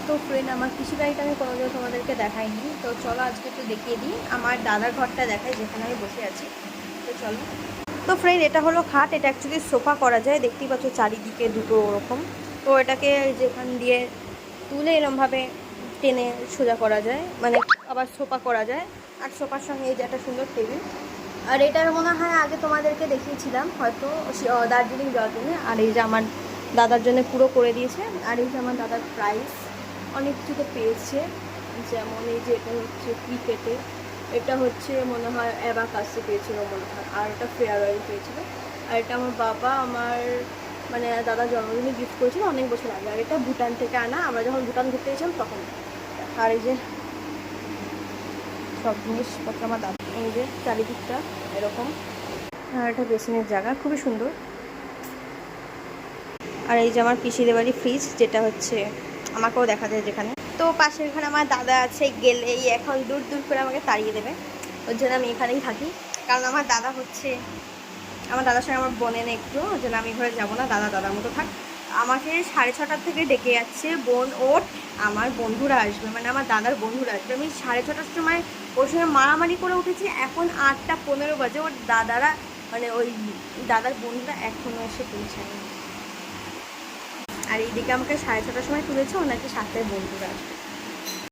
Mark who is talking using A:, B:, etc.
A: তো ফ্রেন্ড, আমার পিসিবাড়িটা আমি কোনোদিনও তোমাদেরকে দেখাইনি, তো চলো আজকে একটু দেখিয়ে দিই। আমার দাদার ঘরটা দেখাই, যেখানে আমি বসে আছি। তো চলো। তো ফ্রেন্ড, এটা হলো খাট। এটা অ্যাকচুয়ালি সোফা করা যায়, দেখতেই পাচ্ছ চারিদিকে দুটো ওরকম। তো এটাকে যেখান দিয়ে তুলে এরমভাবে টেনে সোজা করা যায়, মানে আবার সোফা করা যায়। আর সোফার সঙ্গে এই যে একটা সুন্দর টেবিল। আর এটার মনে হয় আগে তোমাদেরকে দেখিয়েছিলাম হয়তো, দার্জিলিং যাওয়ার জন্য। আর এই যে আমার দাদার জন্য পুরো করে দিয়েছে। আর এই যে আমার দাদার প্রাইস অনেক কিছুতে পেয়েছে, যেমন এই যে এটা হচ্ছে ক্রিকেটে, এটা হচ্ছে মনে হয় অ্যাবাকাসে পেয়েছিল মনে হয়, আর এটা ফেয়ারওয়েল পেয়েছিল। আর এটা আমার বাবা আমার মানে দাদার জন্মদিনে গিফট করেছিল অনেক বছর আগে। আর এটা ভুটান থেকে আনা, আমরা যখন ভুটান ঘুরতে গেছিলাম তখন। আর এই যে সব জিনিসপত্র আমার দাদা, এই যে চারিদিকটা এরকম। আর এটা বেসিনের জায়গা খুবই সুন্দর। আর এই যে আমার পিসিদের বাড়ি ফ্রিজ, যেটা হচ্ছে আমাকেও দেখা যায় যেখানে। তো পাশের ঘরে আমার দাদা আছে, গেলেই এখন দূর দূর করে আমাকে তাড়িয়ে দেবে। ওর জন্য আমি এখানেই থাকি, কারণ আমার দাদা হচ্ছে, আমার দাদার সঙ্গে আমার বোনের একটু, ওর জন্য আমি ঘরে যাবো না, দাদা দাদার মতো থাক। আমাকে 6:30 থেকে ডেকে যাচ্ছে, বোন ওঠ, আমার বন্ধুরা আসবে, মানে আমার দাদার বন্ধুরা আসবে। আমি 6:30 সময় ওর সঙ্গে মারামারি করে উঠেছি, এখন 8:15 বাজে, ওর দাদারা মানে ওই দাদার বন্ধুরা এখনও এসে পৌঁছায়নি। আর এইদিকে আমাকে 6:30 সময় তুলেছে, ওনাকে 7টায় বন্ধুরা আসবে।